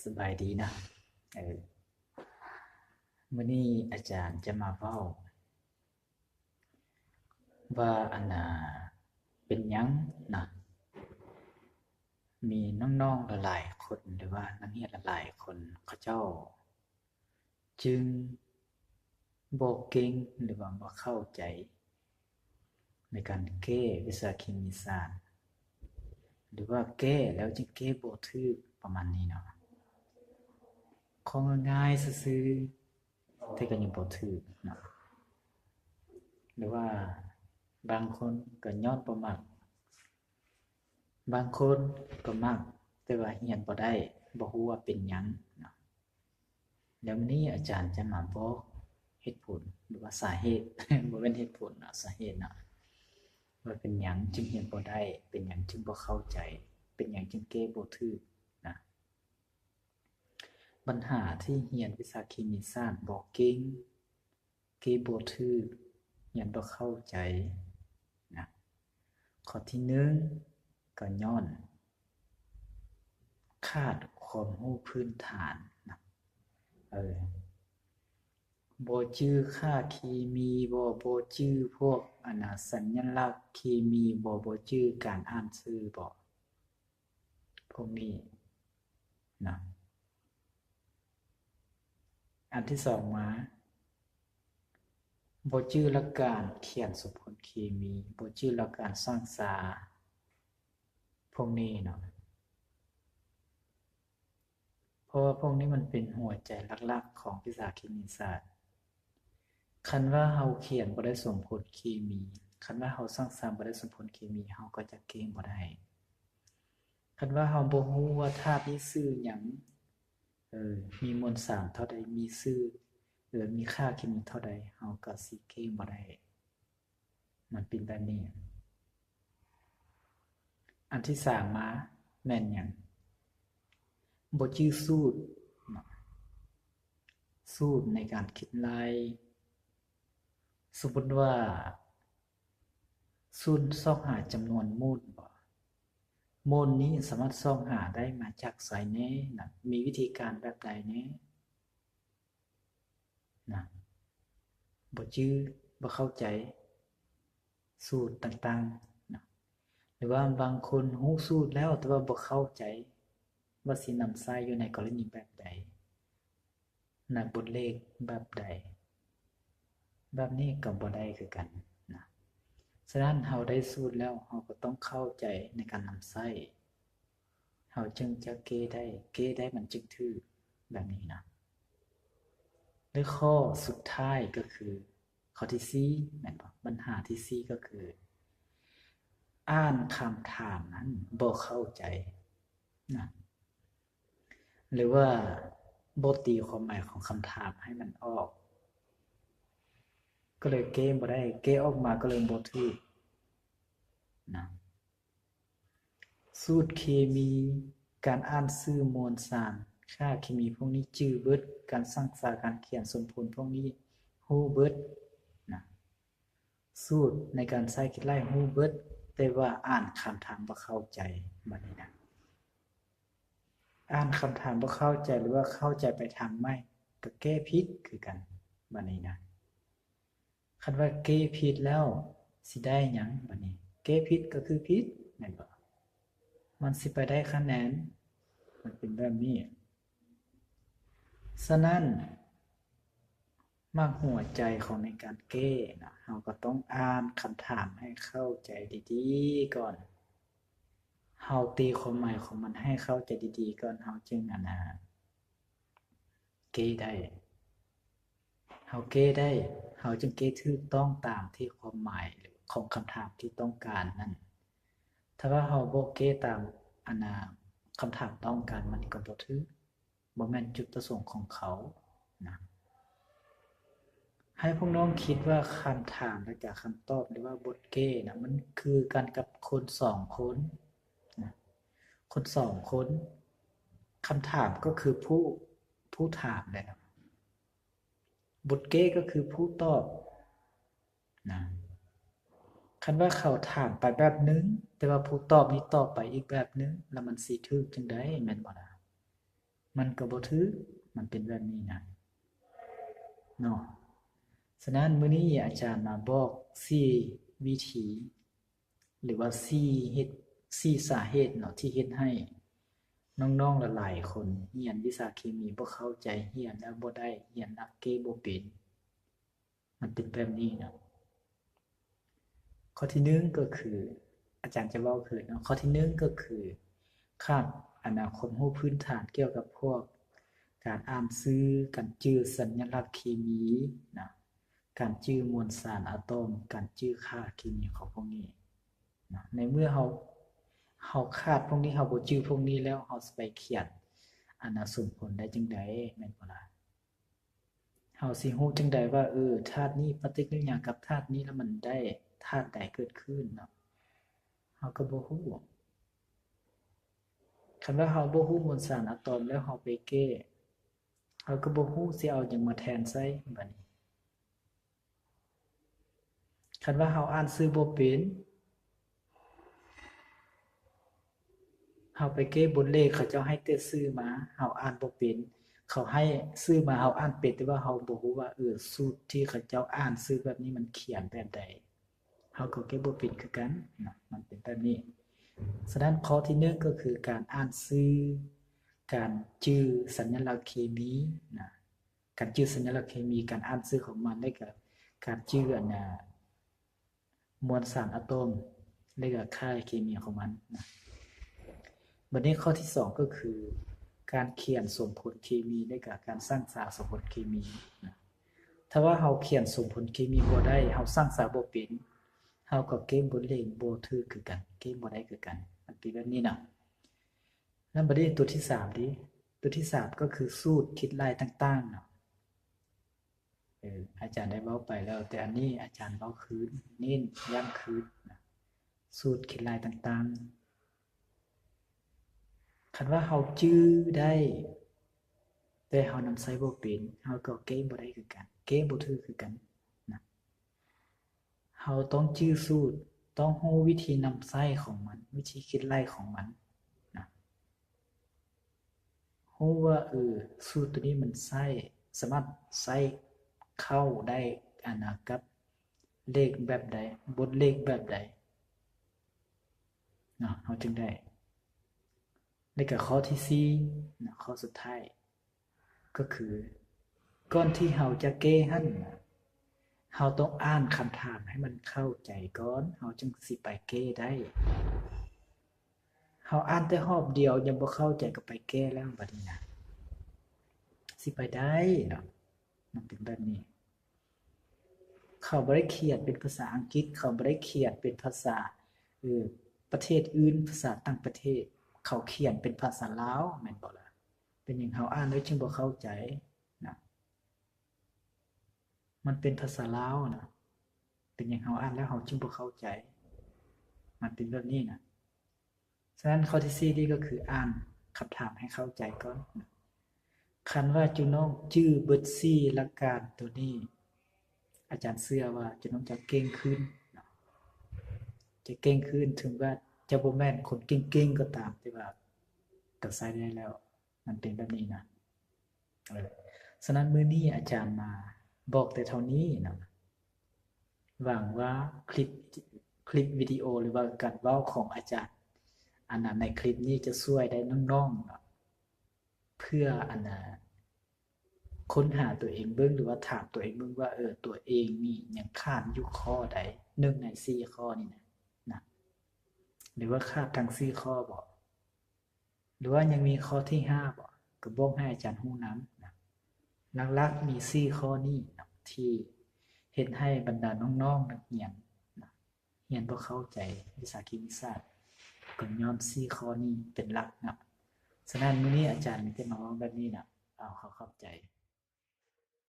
สบายดีนะเออมื้อนี้อาจารย์จะมาเว้าว่าเป็นหยังนะมีน้องๆหลายๆคนหรือว่านักเรียนหลายๆคนเขาเจ้าจึงบ่เก่งหรือว่าบ่เข้าใจในการแก้วิชาเคมีศาสตร์หรือว่าแก้แล้วจึงแก้บ่ถูกประมาณนี้เนาะของง่ายๆซื่อๆแต่ก็ยังบ่ถูกเนาะหรือว่าบางคนก็ย้อนบ่มัก บางคนก็มักแต่ว่าเรียนบ่ได้บ่ฮู้ว่าเป็นหยังเนาะแล้ววันนี้อาจารย์จะมาบอกเหตุผลหรือว่าสาเหตุ บ่แม่นเหตุผลเนาะสาเหตุเนาะว่าเป็นหยังจึงเรียนบ่ได้เป็นหยังจึงบ่เข้าใจเป็นหยังจึงแก้บ่ถูกนะปัญหาที่เรียนวิชาเคมีศาสตร์บ่เก่งแก้บ่ถูกเรียนบ่เข้าใจนะข้อที่1ก็ย้อน ขาดความรู้พื้นฐานนะเออบ่จื้อค่าเคมีบ่จื้อพวกสัญลักษณ์เคมีบ่จื้อการอ่านชื่อบ่พวกนี้นะอันที่สองมาบ่จื้อหลักการเขียนสมผลเคมีบ่จื้อหลักการสร้างสาพวกนี้เนาะเพราะว่าพวกนี้มันเป็นหัวใจหลักๆของวิชาเคมีศาสตร์ คันว่าเราเขียนบ่ได้สมผลเคมีคันว่าเราสร้างสรรค์บ่ได้สมผลเคมีเราก็จะเก่งบ่ได้คันว่าเราบ่รู้ว่าธาตุนี้ชื่อหยังมีมวลสารเท่าใดมีชื่อมีค่าเคมีเท่าใดเราก็สิเก่งบ่ได้มันเป็นแบบนี้อันที่สามมาแม่นหยังบ่จื้อสูตรสูตรในการคิดลายสมมุติว่าสูตรซอกหาจำนวนมูลบ่มูลนี้สามารถซอกหาได้มาจากไสแหน่นะมีวิธีการแบบใดแหน่นะบ่จื้อบ่เข้าใจสูตรต่างๆนะหรือว่าบางคนรู้สูตรแล้วแต่ว่าบ่เข้าใจว่าสินำใช้อยู่ในกรณีแบบใดในบทเลขแบบใดแบบนี้ก็บ่ได้คือกันนะฉะนั้นเราได้สูตรแล้วเราก็ต้องเข้าใจในการนำใช้เราจึงจะเก้ได้เก้ได้มันจึงถูกแบบนี้นะและข้อสุดท้ายก็คือข้อที่สี่แม่นบ่ปัญหาที่สี่ก็คืออ่านคำถามนั้นบ่เข้าใจนะหรือว่าบ่ตีความหมายของคำถามให้มันออกก็เลยเก้บ่ได้เก้ออกมาก็เลยบ่ถูกนะสูตรเคมีการอ่านชื่อมวลสารค่าเคมีพวกนี้จื้อเบิดการสร้างสรรค์การเขียนสมผลพวกนี้รู้เบิดนะสูตรในการใช้คิดไล่รู้เบิดแต่ว่าอ่านคำถามบ่เข้าใจบัดนี้นะอ่านคำถามบ่เข้าใจหรือว่าเข้าใจไปทางไม่ก็แก้ผิดคือกันบัดนี้นะคันว่าแก้ผิดแล้วสิได้หยังบัดนี้แก้ผิดก็คือผิดแม่นบ่มันสิไปได้คะแนนมันเป็นแบบนี้ฉะนั้นหัวใจของในการแก้นะเราก็ต้องอ่านคำถามให้เข้าใจดีๆก่อนเราตีความหมายของมันให้เข้าใจดีๆก่อนเราจึงแก้ได้เราแก้ได้เราจึงแก้ถูกต้องตามที่ความหมายของคำถามที่ต้องการนั่นถ้าว่าเราบ่แก้ตามอันน่ะคำถามต้องการมันก็บ่ถูกบ่แม่นจุดประสงค์ของเขานะให้พวกน้องคิดว่าคำถามและจากคำตอบหรือว่าบทเก้นะมันคือกันกับคนสองคนนะคนสองคนคำถามก็คือผู้ถามเลยนะบทเก้ก็คือผู้ตอบนะคันว่าเขาถามไปแบบนึงแต่ว่าผู้ตอบนี่ตอบไปอีกแบบนึงแล้วมันสิถูกจังได๋แม่นบ่ล่ะ มันก็บ่ถูกมันเป็นแบบนี้นะเนาะฉะนั้นมื้อนี้อาจารย์มาบอก4วิธีหรือว่า4เฮ็ด4สาเหตุเนาะที่เฮ็ดให้น้องๆหลายๆคนเรียนวิชาเคมีบ่เข้าใจเรียนแล้วบ่ได้เรียนนักเกบ่เป็นมันเป็นแบบนี้เนาะข้อที่1ก็คืออาจารย์จะเว้าคือเนาะข้อที่1ก็คือขาดความรู้พื้นฐานเกี่ยวกับพวกการอ่านชื่อการจื่อสัญลักษณ์เคมีนะการจื่อมวลสารอะตอมการจื่อค่าเคมีของพวกนี้นะในเมื่อเฮาขาดพวกนี้เฮาบ่จื้อพวกนี้แล้วเฮาสิไปเขียนสมผลได้จังได๋แม่นบ่ล่ะเฮาสิรู้จังได๋ว่าธาตุนี้ปฏิกิริยากับธาตุนี้แล้วมันได้ธาตุใดเกิดขึ้นเนาะเฮาก็บ่รู้คันว่าเฮาบ่รู้มวลสารอะตอมแล้วเฮาไปแก้เฮาก็บ่รู้สิเอาหยังมาแทนใส่บัดนี้คันว่าเฮาอ่านชื่อบ่เป็นเฮาไปเก็บบนเลขเขาเจ้าให้แต่ชื่อมาเฮาอ่านบ่เป็นเขาให้ชื่อมาเฮาอ่านเป็นแต่ว่าเฮาบ่รู้ว่าสูตรที่เขาเจ้าอ่านชื่อแบบนี้มันเขียนแบบใดเฮาก็เก็บบ่เป็นคือกันนะมันเป็นแบบนี้ฉะนั้นข้อที่1ก็คือการอ่านชื่อการจื่อสัญลักษณ์เคมีนะการจื่อสัญลักษณ์เคมีการอ่านชื่อของมันแล้วก็การจื่อมวลสารอะตอมแล้วก็ค่าเคมีของมันนะบัดนี้ข้อที่2ก็คือการเขียนสมผลเคมีและก็การสร้างสารสมผลเคมีนะถ้าว่าเฮาเขียนสมผลเคมีบ่ได้เฮาสร้างสารบ่เป็นเฮาก็เก็บบนเลขบ่ถูกคือกันเก็บบ่ได้คือกันมันเป็นแบบนี้นะแล้วบัดนี้ตัวที่3ดิตัวที่3ก็คือสูตรคิดลายต่างๆเนาะอาจารย์ได้เว้าไปแล้วแต่อันนี้อาจารย์เว้าคืนเน้นย้ำคืนนะสูตรคิดลายต่างๆคันว่าเฮาจื้อได้แต่เฮานำใช้บ่เป็นเฮาก็เก็บบ่ได้คือกันเก็บบ่ถูกคือกันนะเฮาต้องจื้อสูตรต้องรู้วิธีนำใช้ของมันวิธีคิดลายของมันนะรู้ว่าสูตรตัวนี้มันใช้สามารถใช้เข้าได้กับเลขแบบใดบทเลขแบบใดเนาะเฮาจึงได้แล้วก็ข้อที่4นะข้อสุดท้ายก็คือก่อนที่เฮาจะแก้หั้นน่ะเฮาต้องอ่านคำถามให้มันเข้าใจก่อนเฮาจึงสิไปแก้ได้เฮาอ่านแต่รอบเดียวยังบ่เข้าใจก็ไปแก้แล้วบัดนี้นะสิไปได้เนาะมันเป็นแบบนี้เขาบ่ได้เขียนเป็นภาษาอังกฤษเขาบ่ได้เขียนเป็นภาษาเออประเทศอื่นภาษาต่างประเทศเขาเขียนเป็นภาษาลาวแม่นบ่ล่ะเป็นหยังเฮาอ่านแล้วจึงบ่เข้าใจนะมันเป็นภาษาลาวนะเป็นหยังเฮาอ่านแล้วเฮาจึงบ่เข้าใจมันเป็นแบบนี้นะฉะนั้นข้อที่4นี่ก็คืออ่านคำถามให้เข้าใจก่อนคันว่าจุน้องจื้อเบิด4หลักการตัวนี้อาจารย์เชื่อว่าจุน้องจะเก่งขึ้นจะเก่งขึ้นถึงว่าจะบ่แม่นคนเก่งๆก็ตามแต่ว่าก็ใช้ได้แล้วมันเป็นแบบนี้นะฉะนั้นมื้อนี้อาจารย์มาบอกแต่เท่านี้นะหวังว่าคลิปวิดีโอหรือว่าการเว้าของอาจารย์อันนั้นในคลิปนี้จะช่วยได้น้องๆเนาะเพื่อค้นหาตัวเองเบิ่งหรือว่าถามตัวเองเบิ่งว่าตัวเองนี่ยังขาดอยู่ข้อใด1ใน4ข้อนี่นะหรือว่าขาดทั้ง4ข้อบ่หรือว่ายังมีข้อที่5บ่ก็บอกให้อาจารย์รู้นำนะหลักๆมี4ข้อนี้นะที่เฮ็ดให้บรรดาน้องๆนักเรียนนะเรียนบ่เข้าใจวิชาเคมีศาสตร์ก็ย้อน4ข้อนี้เป็นหลักนะฉะนั้นมื้อนี้อาจารย์มีแต่มาเว้าแบบนี้นะเอาเข้าใจ